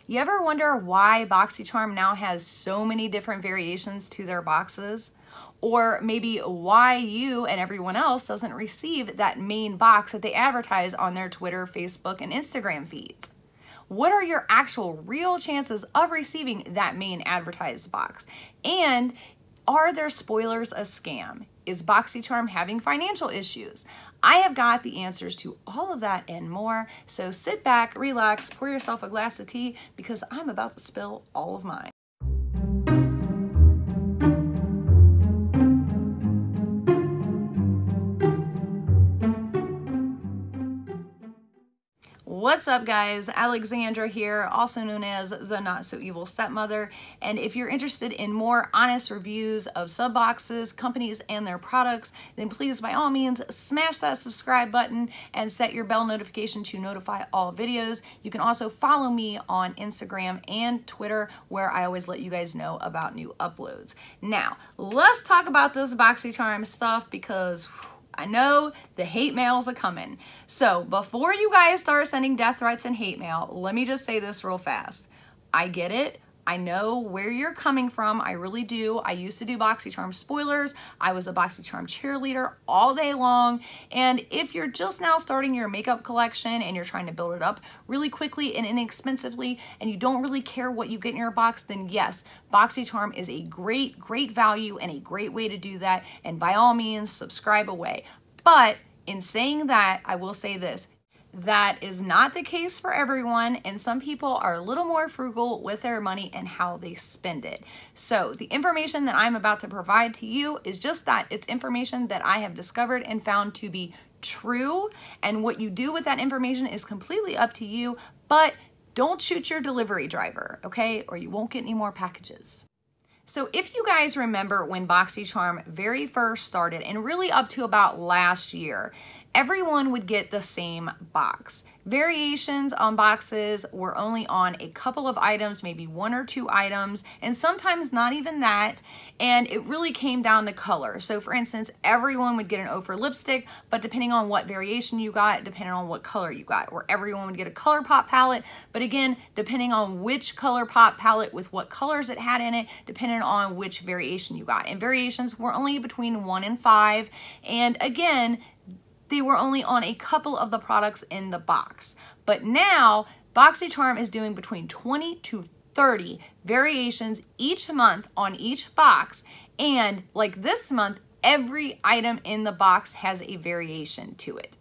You ever wonder why BoxyCharm now has so many different variations to their boxes? Or maybe why you and everyone else doesn't receive that main box that they advertise on their Twitter, Facebook, and Instagram feeds? What are your actual real chances of receiving that main advertised box? And are their spoilers a scam? Is BoxyCharm having financial issues? I have got the answers to all of that and more. So sit back, relax, pour yourself a glass of tea because I'm about to spill all of mine. What's up, guys? Alexandra here, also known as the Not So Evil Stepmother. And if you're interested in more honest reviews of sub boxes, companies, and their products, then please, by all means, smash that subscribe button and set your bell notification to notify all videos. You can also follow me on Instagram and Twitter, where I always let you guys know about new uploads. Now, let's talk about this BoxyCharm stuff because I know the hate mails are coming. So before you guys start sending death threats and hate mail, let me just say this real fast. I get it. I know where you're coming from. I really do. I used to do BoxyCharm spoilers. I was a BoxyCharm cheerleader all day long. And if you're just now starting your makeup collection and you're trying to build it up really quickly and inexpensively, and you don't really care what you get in your box, then yes, BoxyCharm is a great, great value and a great way to do that. And by all means, subscribe away. But in saying that, I will say this. That is not the case for everyone, and some people are a little more frugal with their money and how they spend it. So the information that I'm about to provide to you is just that. It's information that I have discovered and found to be true, and what you do with that information is completely up to you, but don't shoot your delivery driver, okay? Or you won't get any more packages. So if you guys remember when BoxyCharm very first started, and really up to about last year, everyone would get the same box. Variations on boxes were only on a couple of items, maybe one or two items, and sometimes not even that, and it really came down to color. So for instance, everyone would get an O for lipstick, but depending on what variation you got, depending on what color you got, or everyone would get a color pop palette, but again, depending on which color pop palette with what colors it had in it, depending on which variation you got. And variations were only between 1 and 5, and again, they were only on a couple of the products in the box. But now, BoxyCharm is doing between 20 to 30 variations each month on each box. And like this month, every item in the box has a variation to it.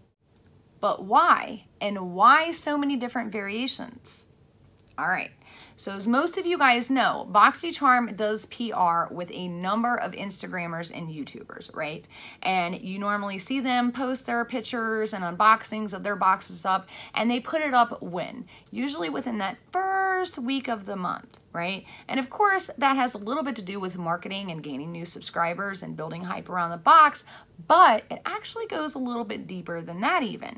But why? And why so many different variations? All right. So as most of you guys know, BoxyCharm does PR with a number of Instagrammers and YouTubers, right? And you normally see them post their pictures and unboxings of their boxes up, and they put it up when? Usually within that first week of the month, right? And of course, that has a little bit to do with marketing and gaining new subscribers and building hype around the box, but it actually goes a little bit deeper than that even.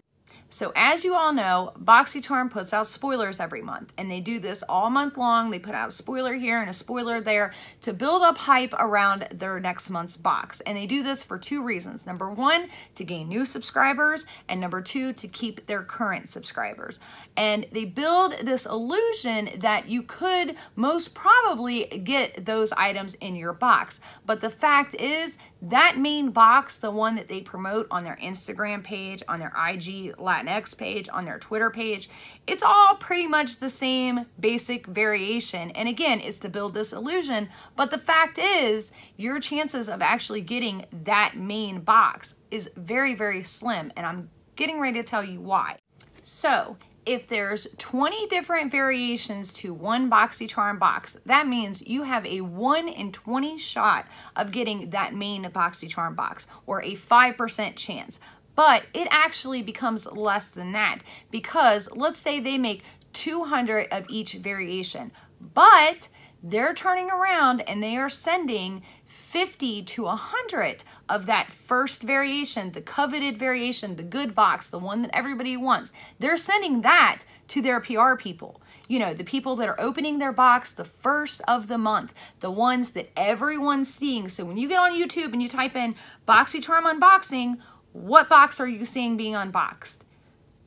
So as you all know, BoxyCharm puts out spoilers every month, and they do this all month long. They put out a spoiler here and a spoiler there to build up hype around their next month's box. And they do this for two reasons. Number one, to gain new subscribers, and number two, to keep their current subscribers. And they build this illusion that you could most probably get those items in your box. But the fact is, that main box, the one that they promote on their Instagram page, on their IG Latinx page, on their Twitter page, it's all pretty much the same basic variation. And again, it's to build this illusion. But the fact is, your chances of actually getting that main box is very, very slim. And I'm getting ready to tell you why. So if there's 20 different variations to one BoxyCharm box, that means you have a 1 in 20 shot of getting that main BoxyCharm box, or a 5% chance. But it actually becomes less than that, because let's say they make 200 of each variation, but they're turning around and they are sending 50 to 100 of that first variation, the coveted variation, the good box, the one that everybody wants. They're sending that to their PR people. You know, the people that are opening their box the first of the month, the ones that everyone's seeing. So when you get on YouTube and you type in BoxyCharm unboxing, what box are you seeing being unboxed?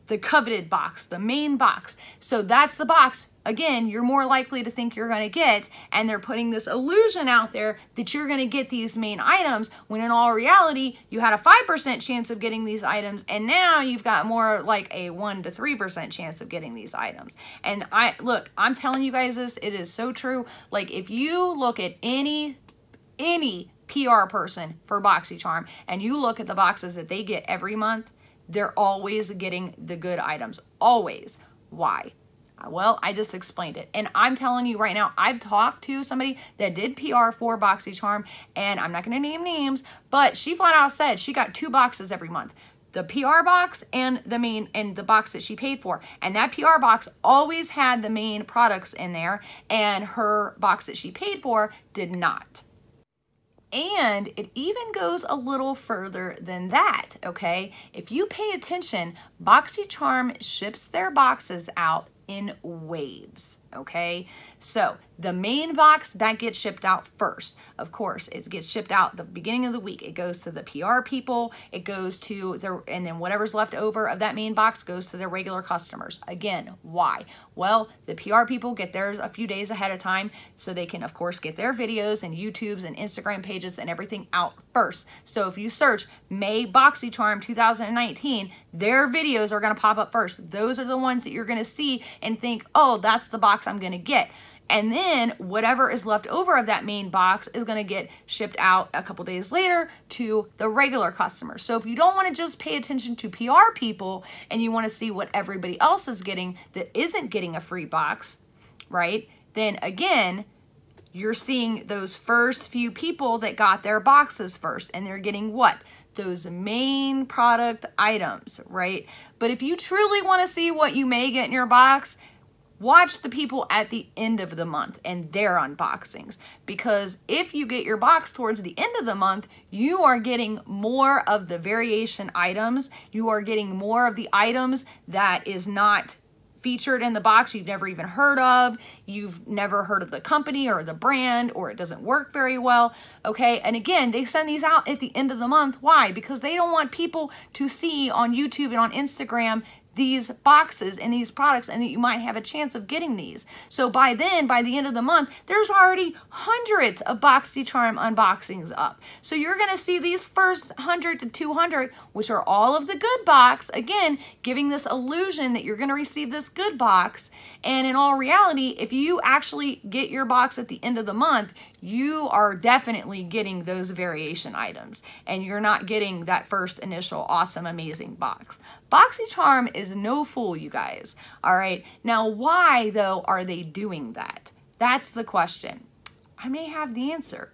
The coveted box, the main box. So that's the box again, you're more likely to think you're going to get, and they're putting this illusion out there that you're going to get these main items, when in all reality, you had a 5% chance of getting these items, and now you've got more like a 1 to 3% chance of getting these items. And look, I'm telling you guys this, it is so true. Like, if you look at any PR person for BoxyCharm, and you look at the boxes that they get every month, they're always getting the good items. Always. Why? Well, I just explained it. And I'm telling you right now, I've talked to somebody that did PR for BoxyCharm, and I'm not going to name names, but she flat out said she got 2 boxes every month. The PR box and the main, and the box that she paid for. And that PR box always had the main products in there, and her box that she paid for did not. And it even goes a little further than that, okay? If you pay attention, BoxyCharm ships their boxes out in waves, okay? So the main box, that gets shipped out first. Of course, it gets shipped out the beginning of the week. It goes to the PR people, it goes to their, and then whatever's left over of that main box goes to their regular customers. Again, why? Well, the PR people get theirs a few days ahead of time, so they can, of course, get their videos and YouTubes and Instagram pages and everything out first. So if you search May BoxyCharm 2019, their videos are going to pop up first. Those are the ones that you're going to see and think, oh, that's the box I'm going to get. And then whatever is left over of that main box is going to get shipped out a couple days later to the regular customers. So if you don't want to just pay attention to PR people and you want to see what everybody else is getting that isn't getting a free box, right? Then again, you're seeing those first few people that got their boxes first, and they're getting what? Those main product items, right? But if you truly want to see what you may get in your box, watch the people at the end of the month and their unboxings, because if you get your box towards the end of the month, you are getting more of the variation items. You are getting more of the items that is not featured in the box you've never even heard of. You've never heard of the company or the brand, or it doesn't work very well, okay? And again, they send these out at the end of the month. Why? Because they don't want people to see on YouTube and on Instagram these boxes and these products, and that you might have a chance of getting these. So by then, by the end of the month, there's already hundreds of BoxyCharm unboxings up. So you're going to see these first 100 to 200, which are all of the good box, again, giving this illusion that you're going to receive this good box. And in all reality, if you actually get your box at the end of the month, you are definitely getting those variation items, and you're not getting that first initial awesome, amazing box. BoxyCharm is no fool, you guys. All right. Now, why, though, are they doing that? That's the question. I may have the answer.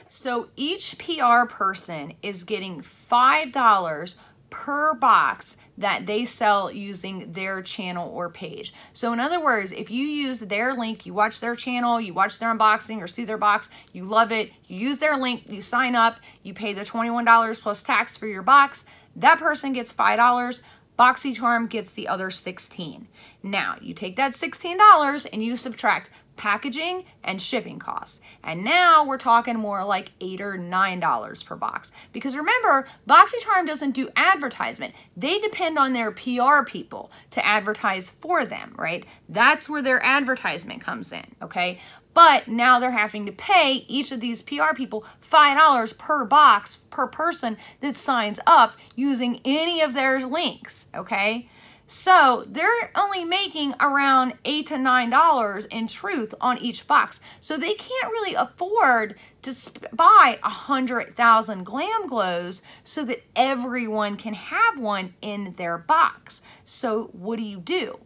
So each PR person is getting $5 per box that they sell using their channel or page. So in other words, if you use their link, you watch their channel, you watch their unboxing or see their box, you love it, you use their link, you sign up, you pay the $21 plus tax for your box, that person gets $5, BoxyCharm gets the other $16. Now, you take that $16 and you subtract packaging and shipping costs. And now we're talking more like $8 or $9 per box. Because remember, BoxyCharm doesn't do advertisement. They depend on their PR people to advertise for them, right? That's where their advertisement comes in, okay? But now they're having to pay each of these PR people $5 per box per person that signs up using any of their links, okay? So they're only making around $8 to $9 in truth on each box. So they can't really afford to buy 100,000 Glam Glows so that everyone can have one in their box. So what do?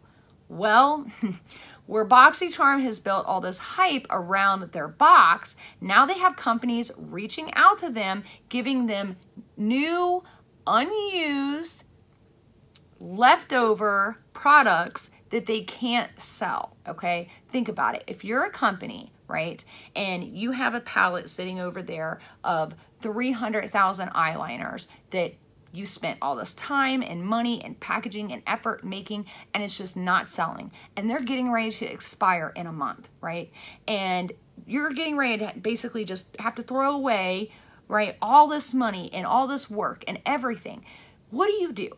Well, where BoxyCharm has built all this hype around their box, now they have companies reaching out to them, giving them new, unused, leftover products that they can't sell, okay? Think about it. If you're a company, right, and you have a pallet sitting over there of 300,000 eyeliners that you spent all this time and money and packaging and effort making, and it's just not selling, and they're getting ready to expire in a month, right? And you're getting ready to basically just have to throw away, right, all this money and all this work and everything. What do?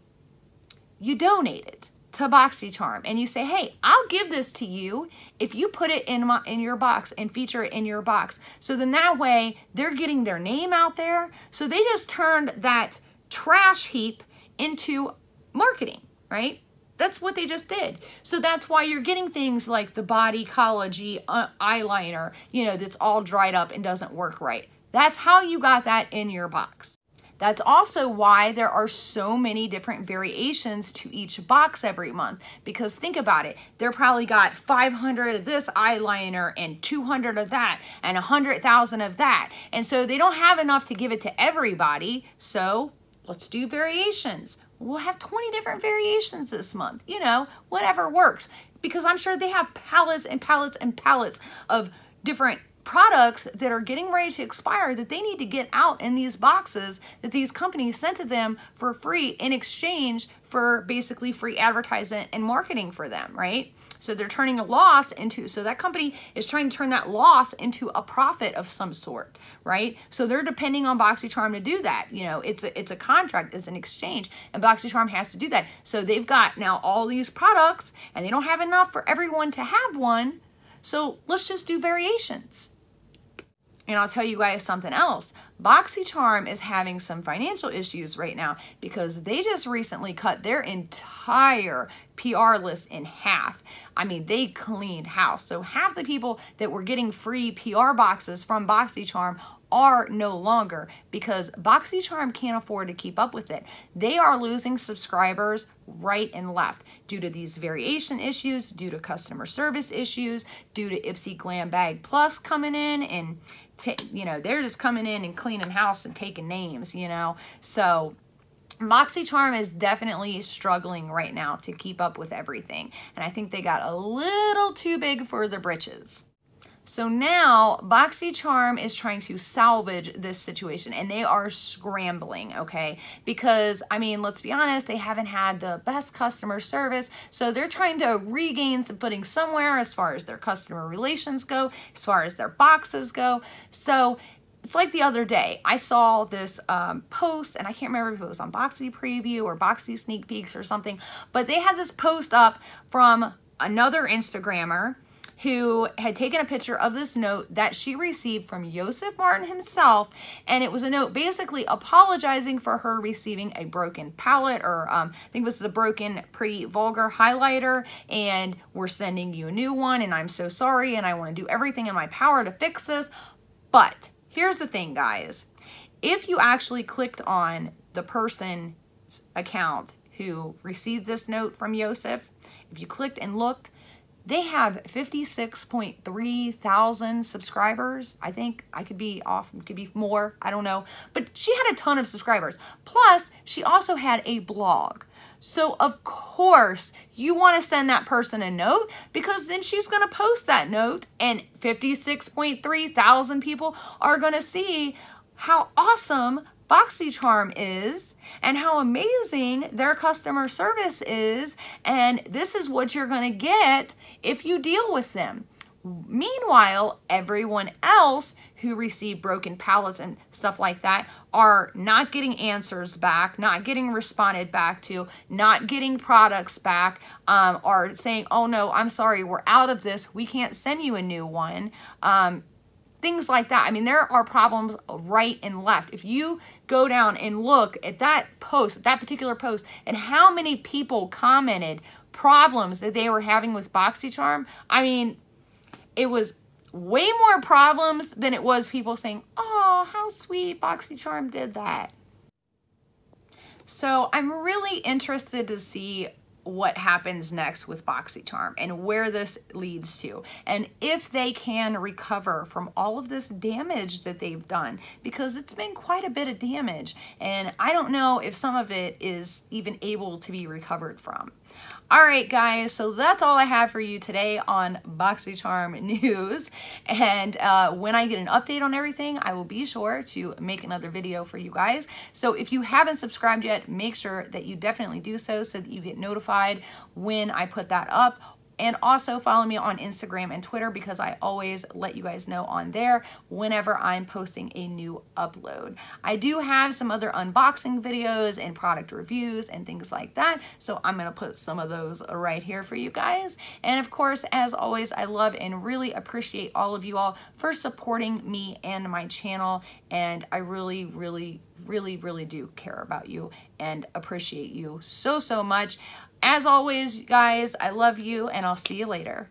You donate it, to BoxyCharm and you say, hey, I'll give this to you if you put it in your box and feature it in your box. So then that way they're getting their name out there. So they just turned that trash heap into marketing, right? That's what they just did. So that's why you're getting things like the Bodycology eyeliner, you know, that's all dried up and doesn't work right. That's how you got that in your box. That's also why there are so many different variations to each box every month. Because think about it, they're probably got 500 of this eyeliner and 200 of that and 100,000 of that. And so they don't have enough to give it to everybody. So let's do variations. We'll have 20 different variations this month, you know, whatever works. Because I'm sure they have pallets and pallets and pallets of different products that are getting ready to expire that they need to get out in these boxes that these companies sent to them for free in exchange for basically free advertisement and marketing for them, right? So they're turning a loss into, so that company is trying to turn that loss into a profit of some sort, right? So they're depending on BoxyCharm to do that. You know, it's a contract, it's an exchange, and BoxyCharm has to do that. So they've got now all these products and they don't have enough for everyone to have one. So let's just do variations. And I'll tell you guys something else. BoxyCharm is having some financial issues right now because they just recently cut their entire PR list in half. I mean, they cleaned house. So half the people that were getting free PR boxes from BoxyCharm are no longer because BoxyCharm can't afford to keep up with it. They are losing subscribers right and left due to these variation issues, due to customer service issues, due to Ipsy Glam Bag Plus coming in and you know, they're just coming in and cleaning house and taking names, you know. So BoxyCharm is definitely struggling right now to keep up with everything. And I think they got a little too big for their britches. So now BoxyCharm is trying to salvage this situation and they are scrambling, okay? Because, I mean, let's be honest, they haven't had the best customer service. So they're trying to regain some footing somewhere as far as their customer relations go, as far as their boxes go. So it's like the other day, I saw this post, and I can't remember if it was on Boxy Preview or Boxy Sneak Peeks or something, but they had this post up from another Instagrammer who had taken a picture of this note that she received from Joseph Martin himself, and it was a note basically apologizing for her receiving a broken palette, or I think it was the broken Pretty Vulgar highlighter, and we're sending you a new one, and I'm so sorry, and I want to do everything in my power to fix this. But here's the thing, guys. If you actually clicked on the person's account who received this note from Joseph, if you clicked and looked, they have 56.3 thousand subscribers. I think I could be off, it could be more, I don't know. But she had a ton of subscribers. Plus, she also had a blog. So of course, you want to send that person a note because then she's going to post that note and 56.3 thousand people are going to see how awesome BoxyCharm is and how amazing their customer service is, and this is what you're going to get if you deal with them. Meanwhile, everyone else who received broken pallets and stuff like that are not getting answers back, not getting responded back to, not getting products back, are saying, oh no, I'm sorry, we're out of this, we can't send you a new one. Things like that. I mean, there are problems right and left. If you go down and look at that post, that particular post, and how many people commented problems that they were having with BoxyCharm, I mean, it was way more problems than it was people saying, oh, how sweet, BoxyCharm did that. So I'm really interested to see what happens next with BoxyCharm and where this leads to, and if they can recover from all of this damage that they've done, because it's been quite a bit of damage, and I don't know if some of it is even able to be recovered from. All right, guys, so that's all I have for you today on BoxyCharm news. And when I get an update on everything, I will be sure to make another video for you guys. So if you haven't subscribed yet, make sure that you definitely do so that you get notified when I put that up. And also follow me on Instagram and Twitter because I always let you guys know on there whenever I'm posting a new upload. I do have some other unboxing videos and product reviews and things like that, so I'm gonna put some of those right here for you guys. And of course, as always, I love and really appreciate all of you all for supporting me and my channel, and I really do care about you and appreciate you so much. As always, guys, I love you, and I'll see you later.